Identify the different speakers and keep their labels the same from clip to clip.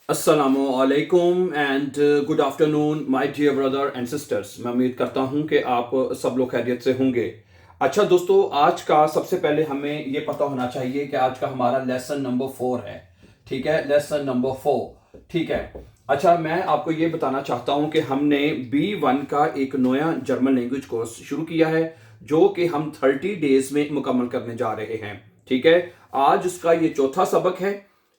Speaker 1: अस्सलामुअलैकुम and good afternoon my dear brother and sisters. मैं उम्मीद करता हूं कि आप सब लोग खैरियत से होंगे। अच्छा दोस्तों, आज का सबसे पहले हमें ये पता होना चाहिए कि आज का हमारा लेसन नंबर 4 है। ठीक है, लेसन नंबर 4। ठीक है। अच्छा, मैं आपको ये बताना चाहता हूं कि हमने B1 का एक नया जर्मन लैंग्वेज कोर्स शुरू किया है जो कि हम 30 डेज में मुकम्मल करने जा रहे हैं। ठीक है, आज उसका ये चौथा सबक है।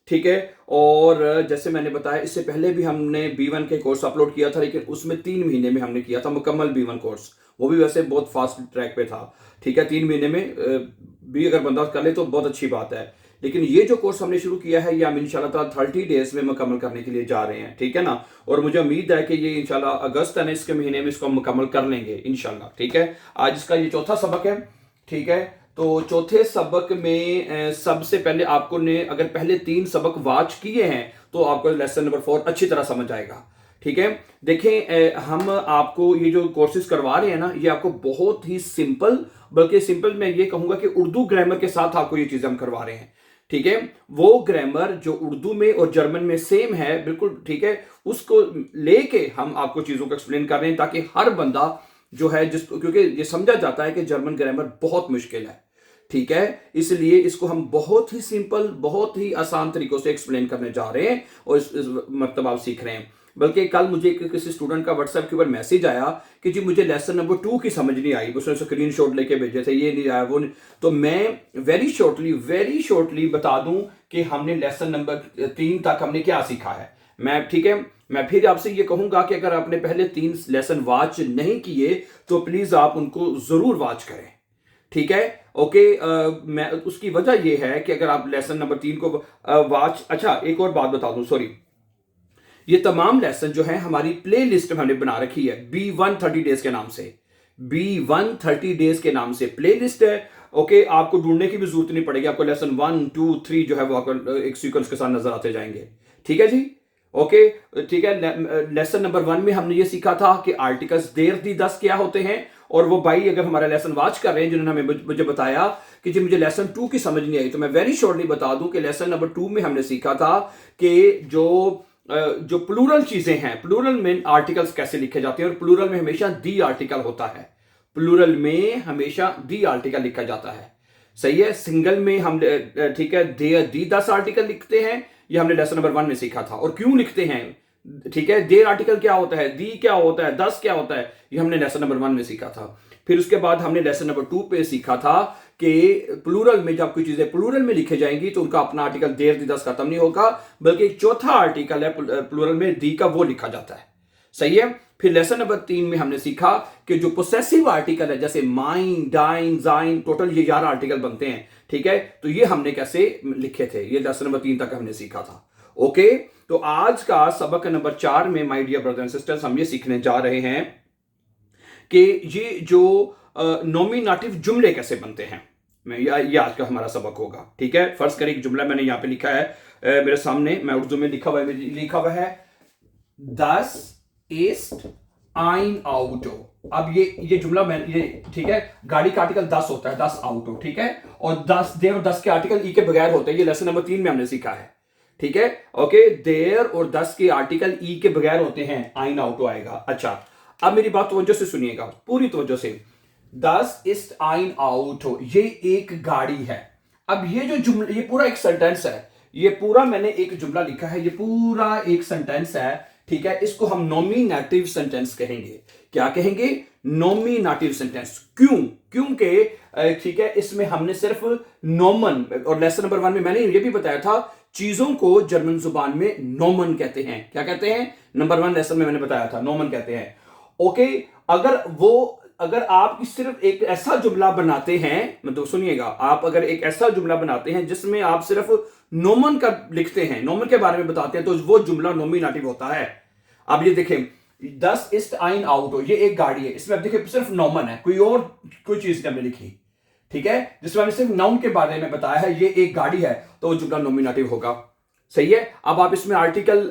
Speaker 1: ठीक है। और जैसे मैंने बताया, इससे पहले भी हमने B1 के कोर्स अपलोड किया था, लेकिन उसमें 3 महीने में हमने किया था मुकम्मल B1 कोर्स। वो भी वैसे बहुत फास्ट ट्रैक पे था। ठीक है, 3 महीने में भी अगर बंदा कर ले तो बहुत अच्छी बात है। लेकिन ये जो कोर्स हमने शुरू किया है, ये हम इंशाल्लाह ताला 30 डेज में मुकम्मल करने के लिए जा रहे हैं। ठीक है ना। और मुझे उम्मीद है कि ये इंशाल्लाह अगस्त है ना, इसके महीने में इसको हम मुकम्मल कर लेंगे इंशाल्लाह। ठीक है, आज इसका ये चौथा सबक है। ठीक है। तो चौथे सबक में सबसे पहले आपको ने अगर पहले 3 सबक वाच किए हैं तो आपको लेसन नंबर 4 अच्छी तरह समझ आएगा। ठीक है। देखें, हम आपको ये जो कोर्सेज करवा रहे हैं ना, ये आपको बहुत ही सिंपल, बल्कि सिंपल मैं ये कहूंगा कि उर्दू ग्रामर के साथ आपको ये चीजें हम करवा रहे हैं। ठीक है। वो ग्रामर जो उर्दू में और जर्मन में सेम है बिल्कुल, ठीक है, उसको लेके हम आपको चीजों को एक्सप्लेन कर रहे हैं ताकि हर बंदा जो है जिसको, क्योंकि ये समझा जाता है कि जर्मन ग्रामर बहुत मुश्किल है। ठीक है, इसलिए इसको हम बहुत ही सिंपल, बहुत ही आसान तरीकों से एक्सप्लेन करने जा रहे हैं और इस मतलब आप सीख रहे हैं। बल्कि कल मुझे किसी स्टूडेंट का व्हाट्सएप के ऊपर मैसेज आया कि जी मुझे लेसन नंबर 2 की समझ नहीं आई, उसने स्क्रीन शॉट लेके भेजे थे, ये नहीं आया वो नहीं। तो मैं वेरी शॉर्टली बता दूं कि हमने लेसन नंबर 3 तक हमने क्या सीखा है। मैं ठीक है, मैं फिर आपसे ये कहूंगा कि अगर आपने पहले 3 लेसन वॉच नहीं किए तो प्लीज आप उनको जरूर वॉच करें। ठीक है। ओके। मैं उसकी वजह यह है कि अगर आप लेसन नंबर 3 को वॉच, अच्छा एक और बात बता दूं, सॉरी, ये तमाम लेसन जो है हमारी प्ले लिस्ट में हमने बना रखी है B1 30 डेज के नाम से। B1 30 डेज के नाम से प्ले लिस्ट है। ओके, आपको ढूंढने की भी जरूरत नहीं पड़ेगी, आपको लेसन 1 2 3 जो है वो आपको एक सीक्वेंस के साथ नजर आते जाएंगे। ठीक है जी। ओके। ठीक है। लेसन नंबर 1 में हमने ये सीखा था कि आर्टिकल्स देर दी दस क्या होते हैं। और वो भाई अगर हमारा लेसन वॉच कर रहे हैं जिन्होंने हमें मुझे बताया कि जी मुझे लेसन 2 की समझ नहीं आई, तो मैं वेरी शॉर्टली बता दूं कि लेसन नंबर 2 में हमने सीखा था कि जो प्लूरल चीजें हैं, प्लूरल में आर्टिकल्स कैसे लिखे जाते हैं, और प्लूरल में हमेशा दी आर्टिकल होता है। प्लूरल में हमेशा दी आर्टिकल लिखा जाता है। सही है। सिंगल में हम ठीक है दी 10 आर्टिकल लिखते हैं, ये हमने लेसन नंबर 1 में सीखा था। और क्यों लिखते हैं, ठीक है, देर आर्टिकल क्या होता है, दी क्या होता है, 10 क्या होता है, ये हमने लेसन नंबर 1 में सीखा था। फिर उसके बाद हमने लेसन नंबर 2 पे सीखा था कि प्लूरल में जब कोई चीजें प्लूरल में लिखी जाएंगी तो उनका अपना आर्टिकल देर दी दस खत्म नहीं होगा, बल्कि एक चौथा आर्टिकल है प्लूरल में दी का, वो लिखा जाता है। सही है। फिर लेसन नंबर 3 में हमने सीखा कि जो पोसेसिव आर्टिकल है, जैसे माइन, डाइन, जाइन, टोटल ये 11 आर्टिकल बनते हैं। ठीक है, तो ये हमने कैसे लिखे थे, ये लेसन नंबर 3 तक हमने सीखा था। ओके। तो आज का सबक नंबर 4 में my dear brother and sisters हम ये सीखने जा रहे हैं कि ये जो नॉमिनेटिव जुमले कैसे बनते हैं। मैं ये आज का हमारा सबक होगा। ठीक है। फर्ज करें एक जुमला मैंने यहां पे लिखा है मेरे सामने, मैं उर्दू में लिखा हुआ है दस इस्ट आइन आउटो। अब ये जुमला मैं ये, ठीक है, गाड़ी का आर्टिकल 10 होता है, 10 आउटो। ठीक है। और 10 देर और 10 के आर्टिकल ई के बगैर होते हैं, ये लेसन नंबर 3 में हमने सीखा है। ठीक है। ओके, देर और 10 के आर्टिकल ई के बगैर होते हैं, आइन आउटो आएगा। अच्छा, अब मेरी बात तवज्जो से सुनिएगा, पूरी तवज्जो से। 10 इस्ट आइन आउटो, ये एक गाड़ी है। अब ये जो जुमला, ये पूरा एक सेंटेंस है, ये पूरा मैंने एक जुमला लिखा है, ये पूरा एक सेंटेंस है। ठीक है, इसको हम नॉमिनेटिव सेंटेंस कहेंगे। क्या कहेंगे? Nominative sentence. क्यों? क्योंकि ठीक है, इसमें हमने सिर्फ नॉमन, और लेसन नंबर 1 में मैंने ये भी बताया था चीजों को जर्मन जुबान में नॉमन कहते हैं। क्या कहते हैं? नंबर 1 लेसन में मैंने बताया था, नॉमन कहते हैं। ओके। अगर आप सिर्फ एक ऐसा जुमला बनाते हैं, मतलब सुनिएगा, आप अगर एक ऐसा जुमला बनाते हैं जिसमें आप सिर्फ नोमन का लिखते हैं, नोमन के बारे में बताते हैं, तो वो जुमला नॉमिनेटिव होता है। अब ये देखें, 10 इस्ट आइन आउटो, ये एक गाड़ी है, इसमें अब देखिए सिर्फ नॉमन है, कोई चीज हमने लिखी। ठीक है, जिसमें हमने सिर्फ नाउन के बारे में बताया है, ये एक गाड़ी है, तो वो जुमला नॉमिनेटिव होगा। सही है। अब आप इसमें आर्टिकल,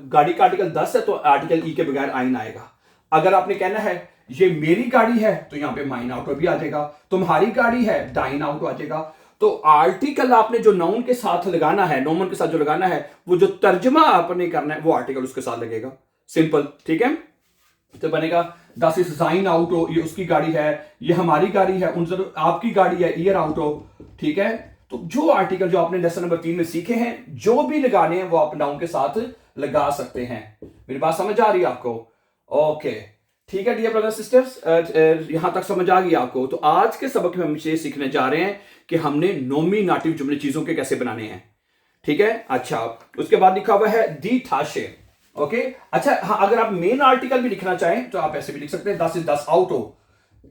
Speaker 1: गाड़ी का आर्टिकल 10 है, तो आर्टिकल ई के बगैर आइन आएगा। अगर आपने कहना है ये मेरी गाड़ी है, तो यहां पे माइन आउटो भी आ जाएगा। तुम्हारी गाड़ी है, डाइन आउटो आ जाएगा। तो आर्टिकल आपने जो नाउन के साथ लगाना है, नोमन के साथ जो लगाना है, वो जो तर्जमा आपने करना है वो आर्टिकल उसके साथ लगेगा। सिंपल, ठीक है। तो बनेगा दस इज साइन आउटो, ये उसकी गाड़ी है, ये हमारी गाड़ी है, उनसे आपकी गाड़ी है, ईयर आउटो, ठीक है। तो जो आर्टिकल जो आपने लेसन नंबर 3 में सीखे हैं, जो भी लगाने हैं वो आप नाउन के साथ लगा सकते हैं। मेरी बात समझ आ रही है आपको? ओके, ठीक है डियर ब्रदर सिस्टर्स, यहां तक समझ आ गई आपको। तो आज के सबक में हम ये सीखने जा रहे हैं कि हमने नॉमिनेटिव जुमले चीजों के कैसे बनाने हैं, ठीक है। अच्छा, उसके बाद लिखा हुआ है दी थाशे, ओके। अच्छा हाँ, अगर आप मेन आर्टिकल भी लिखना चाहें तो आप ऐसे भी लिख सकते हैं, दस इज दस आउटो,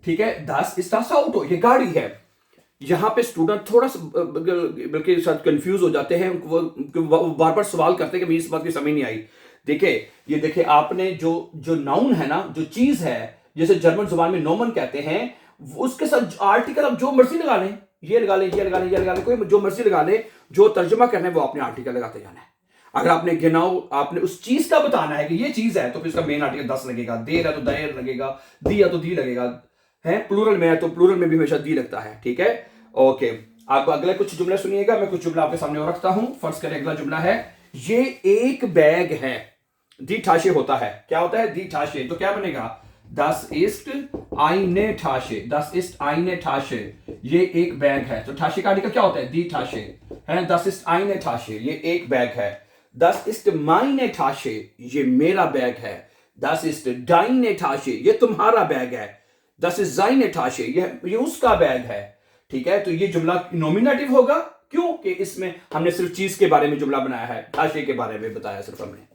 Speaker 1: ठीक है। दस इज दस आउटो, ये गाड़ी है। यहां पे स्टूडेंट थोड़ा सा बल्कि शायद कंफ्यूज हो जाते हैं, वो बार बार सवाल करते हैं कि मुझे इस बात की समझ नहीं आई। देखिए, ये देखिए, आपने जो नाउन है ना, जो चीज है, जैसे जर्मन जुबान में नोमन कहते हैं, उसके साथ आर्टिकल आप जो मर्जी लगा लें, ये लगा लें, ये लगा लें, ये लगा लें, कोई जो मर्जी लगा ले, जो तर्जुमा करना है वो आपने आर्टिकल लगाते जाना है। अगर आपने गिनाओ, आपने उस चीज का बताना है कि ये चीज है, तो फिर इसका मेन आर्टिकल 10 लगेगा। देर है तो देर लगेगा, दी है तो दी लगेगा, है प्लूरल में है तो प्लूरल में भी हमेशा दी लगता है, ठीक है। ओके, आप अगले कुछ जुमले सुनिएगा, मैं कुछ जुमला आपके सामने और रखता हूं। फर्स्ट करें, अगला जुमला है, ये एक बैग है। दी ठाशे होता है, क्या होता है? दी ठाशे, तो क्या बनेगा? दस इस्ट आईने ठाशे, दस इस्ट आईने ठाशे, ये एक बैग है। तो ठाशे का आर्टिकल क्या होता है? दी ठाशे, है। दस इस्ट आईने ठाशे, ये एक बैग है। दस इस्ट माइने ठाशे, ये मेरा बैग है। दस इस्ट डाइने ठाशे, ये तुम्हारा बैग है। दस इस्ट जाइने ठाशे, ये उसका बैग है, ठीक है। तो ये जुमला नॉमिनेटिव होगा, क्यों कि इसमें हमने सिर्फ चीज के बारे में जुमला बनाया है, ठाशे के बारे में बताया सिर्फ हमने।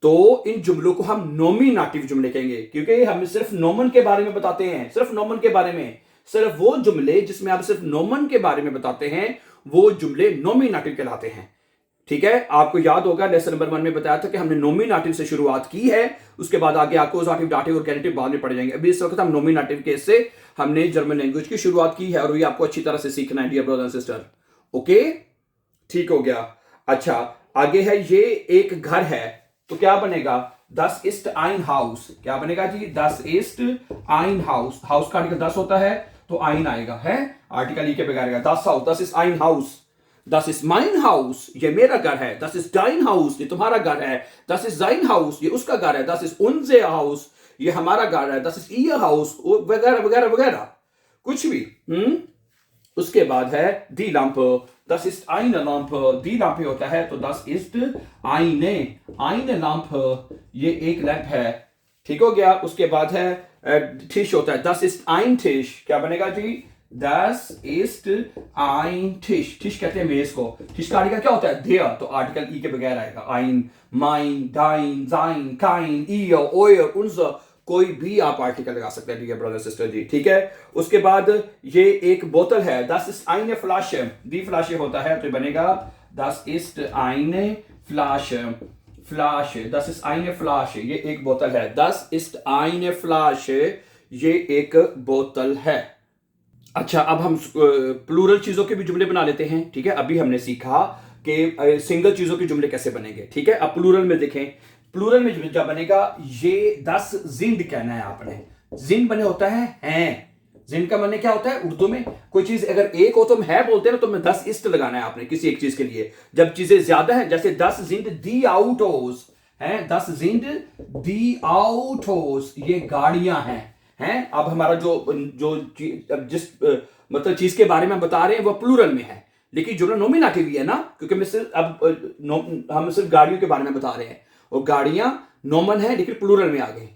Speaker 1: तो इन जुमलों को हम नॉमिनेटिव जुमले कहेंगे, क्योंकि हम सिर्फ नोमन के बारे में बताते हैं, सिर्फ नोमन के बारे में। सिर्फ वो जुमले जिसमें आप सिर्फ नोमन के बारे में बताते हैं, वो जुमले नॉमिनेटिव कहलाते हैं, ठीक है। आपको याद होगा लेसन नंबर 1 में बताया था कि हमने नॉमिनेटिव से शुरुआत की है, उसके बाद आगे अक्यूजेटिव, दाटिव और गेनिटिव बाद में पढ़ जाएंगे। अभी इस वक्त हम नॉमिनेटिव केस से हमने जर्मन लैंग्वेज की शुरुआत की है, और ये आपको अच्छी तरह से सीखना है dear brother and sister, okay, ठीक हो गया। अच्छा, आगे है, ये एक घर है, तो क्या बनेगा? दस इस्ट आइन हाउस, क्या बनेगा जी? दस इस्ट आइन हाउस, हाउस का आर्टिकल 10 होता है तो आइन आएगा, है, आर्टिकल ई के बगैर आएगा। दस हाउस, दस इस्ट आइन हाउस, दस इज माइन हाउस, ये मेरा घर है। दस इज डाइन हाउस, ये तुम्हारा घर है। दस इज जाइन हाउस, ये उसका घर है। दस इज उनजे हाउस, ये हमारा घर है। दस इज ईयर हाउस, वगैरह वगैरह वगैरह, कुछ भी। उसके बाद है दी लैंप, दस इज आइन लैंप, दी लैंप होता है तो दस इज आइने, आइन लैंप, ये एक लैंप है, ठीक हो गया। उसके बाद है टिश होता है, दस इज आइन टिश, क्या बनेगा जी? दस इस्ट आइन टिश, टिश कहते हैं मेज को। टिश का आर्टिकल क्या होता है? देयर, तो आर्टिकल ई के बगैर आएगा। आइन, माइन, डाइन, जाइन, काइन, ईयर, ओयर, उनसे, कोई भी आप आर्टिकल लगा सकते हैं डियर ब्रदर सिस्टर जी, ठीक है। उसके बाद ये एक बोतल है, दस इस्ट आइने फ्लाशे, दी फ्लाशे होता है तो बनेगा दस इस्ट आइने फ्लाशे, फ्लाशे, दस इस्ट आइने फ्लाशे, ये एक बोतल है। दस इस्ट आइने फ्लाशे, ये एक बोतल है। अच्छा, अब हम प्लूरल चीजों के भी जुमले बना लेते हैं, ठीक है। अभी हमने सीखा कि सिंगल चीजों के जुमले कैसे बनेंगे, ठीक है। अब प्लूरल में देखें, प्लूरल में क्या बनेगा? ये 10 जिंद कहना है आपने। जिंद बने होता है हैं, जिंद का माने क्या होता है उर्दू में? कोई चीज अगर एक हो तो हम है बोलते हैं ना, तो मैं 10 इस्ट लगाना है आपने किसी एक चीज के लिए। जब चीजें ज्यादा है, जैसे 10 जिंद दी आउटोस है, 10 जिंद दी आउटोस, ये गाड़ियां हैं, हैं। अब हमारा जो जिस मतलब चीज के बारे में बता रहे हैं वो प्लूरल में है, लेकिन जुमला नॉमिनेटिव ही है ना, क्योंकि मैं सिर्फ हम सिर्फ गाड़ियों के बारे में बता रहे हैं, और गाड़ियां नॉमन है लेकिन प्लूरल में आ गई,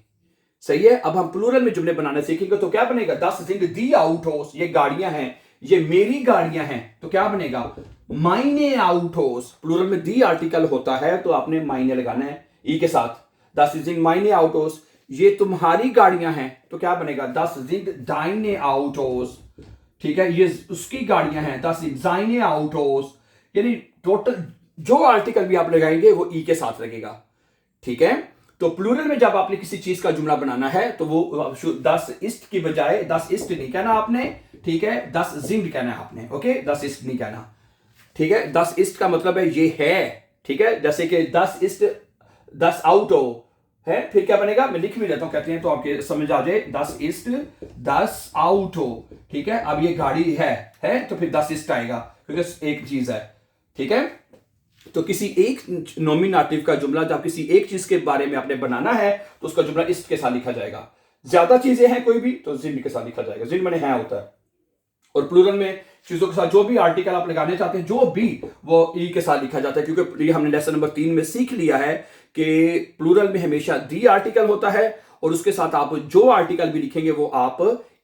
Speaker 1: सही है। अब हम प्लूरल में जुमले बनाने सीखेंगे, तो क्या बनेगा? 10 जिंद दी आउटोस, ये गाड़ियां हैं, ये मेरी गाड़ियां हैं, तो क्या बनेगा? माइने आउटोस, प्लूरल में दी आर्टिकल होता है तो आपने माइने लगाना है ई के साथ। 10 जिंद माइने आउटोस, ये तुम्हारी गाड़ियां हैं, तो क्या बनेगा? 10 जिंद डाइने आउटोस, ठीक है, ये उसकी गाड़ियां हैं। 10 जिंद जाइने आउटोस, यानी टोटल जो आर्टिकल भी आप लगाएंगे वो ई के साथ लगेगा, ठीक है। तो प्लूरल में जब आपने किसी चीज का जुमला बनाना है तो वो 10 इस्ट की बजाय 10 इस्ट नहीं कहना आपने, ठीक है, 10 जिंद कहना है आपने, ओके, 10 इस्ट नहीं कहना, ठीक है। 10 इस्ट का मतलब है ये है, ठीक है। जैसे कि 10 इस्ट 10 आउटो, है। फिर क्या बनेगा, मैं लिख भी देता हूं, कहते हैं तो आपके समझ आ जाए, 10 ist 10 Auto, ठीक है। अब ये गाड़ी है तो फिर 10 ist आएगा क्योंकि एक चीज है, ठीक है। तो किसी एक नॉमिनेटिव का जुमला जब किसी एक चीज के बारे में आपने बनाना है तो उसका जुमला ist के साथ लिखा जाएगा। ज्यादा चीजें हैं कोई भी तो जिन के साथ लिखा जाएगा, जिन मैंने है होता है। और प्लूरल में चीजों के साथ जो भी आर्टिकल आप लगाने चाहते हैं जो भी, वो ई के साथ लिखा जाता है, क्योंकि ये हमने लेसन नंबर 3 में सीख लिया है कि प्लूरल में हमेशा दी आर्टिकल होता है और उसके साथ आप जो आर्टिकल भी लिखेंगे वो आप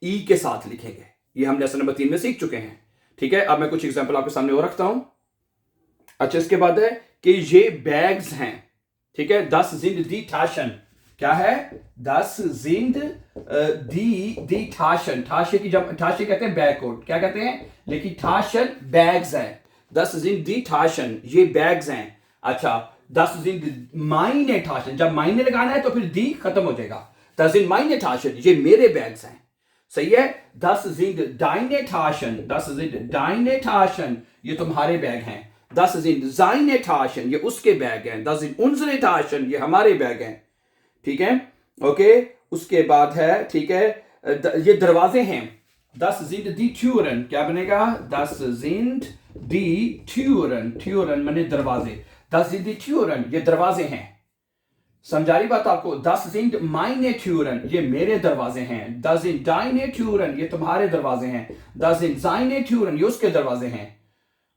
Speaker 1: ई के साथ लिखेंगे। ये हम लेसन नंबर 3 में सीख चुके हैं, ठीक है। अब मैं कुछ एग्जाम्पल आपके सामने और रखता हूं। अच्छा, इसके बाद है कि ये बैग्स हैं, ठीक है। 10 sind die Taschen, क्या है, 10 sind die Taschen, ठाशे की जब ठाशे कहते हैं बैग कोट, क्या कहते हैं, लेकिन Taschen बैग्स हैं। 10 sind die Taschen, ये बैग्स हैं। अच्छा, 10 sind meine Taschen, जब मायने लगाना है तो फिर दी खत्म हो जाएगा। 10 sind meine Taschen, ये मेरे बैग्स हैं, सही है। 10 sind deine Taschen, 10 sind deine Taschen, ये तुम्हारे बैग हैं। 10 sind seine Taschen, ये उसके बैग हैं। 10 sind unsere Taschen, ये हमारे बैग हैं, ठीक है। ओके, उसके बाद है, ठीक है, ये दरवाजे हैं। 10 sind die Türen, क्या बनेगा, 10 sind die Türen, Türen माने दरवाजे। 10 sind die Türen, ये दरवाजे हैं। समझा रही बात आपको। 10 sind meine Türen, ये मेरे दरवाजे हैं। 10 sind deine Türen, ये तुम्हारे दरवाजे हैं। 10 sind seine Türen, ये उसके दरवाजे हैं।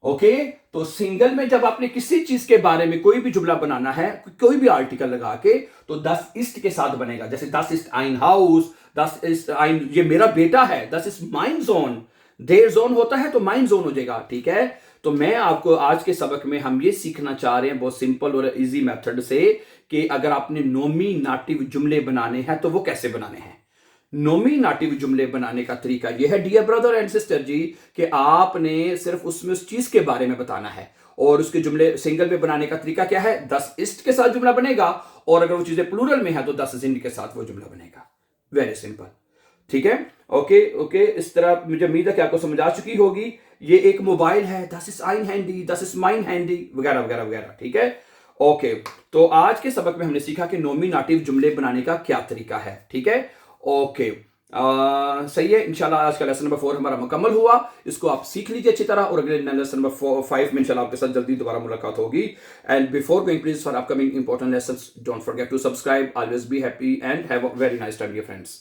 Speaker 1: ओके, तो सिंगल में जब आपने किसी चीज के बारे में कोई भी जुमला बनाना है, कोई भी आर्टिकल लगा के, तो 10 ist के साथ बनेगा। जैसे 10 ist ein Haus, 10 ist ein, ये मेरा बेटा है, 10 ist mein Sohn, their Sohn होता है तो mein Sohn हो जाएगा, ठीक है। तो मैं आपको आज के सबक में हम ये सीखना चाह रहे हैं बहुत सिंपल और इजी मेथड से कि अगर आपने नॉमिनेटिव जुमले बनाने हैं तो वो कैसे बनाने हैं। नॉमिनेटिव जुमले बनाने का तरीका यह है डियर ब्रदर एंड सिस्टर जी, कि आपने सिर्फ उसमें उस चीज के बारे में बताना है। और उसके जुमले सिंगल में बनाने का तरीका क्या है, 10 ist के साथ जुमला बनेगा, और अगर वो चीजें प्लूरल में है तो 10 sind के साथ वो जुमला बनेगा। वेरी सिंपल, ठीक है। ओके ओके, इस तरह मुझे उम्मीद है कि आपको समझ आ चुकी होगी। ये एक मोबाइल है, 10 ist ein Handy, 10 ist mein Handy, वगैरह वगैरह वगैरह, ठीक है। ओके, तो आज के सबक में हमने सीखा कि नॉमिनेटिव जुमले बनाने का क्या तरीका है, ठीक है। ओके, सही है। इंशाल्लाह आज का लेसन नंबर 4 हमारा मुकम्मल हुआ। इसको आप सीख लीजिए अच्छी तरह, और अगले लेसन नंबर 5 में इंशाल्लाह आपके साथ जल्दी दोबारा मुलाकात होगी। And before going please for upcoming important lessons don't forget to subscribe. Always be happy and have a very nice time dear friends.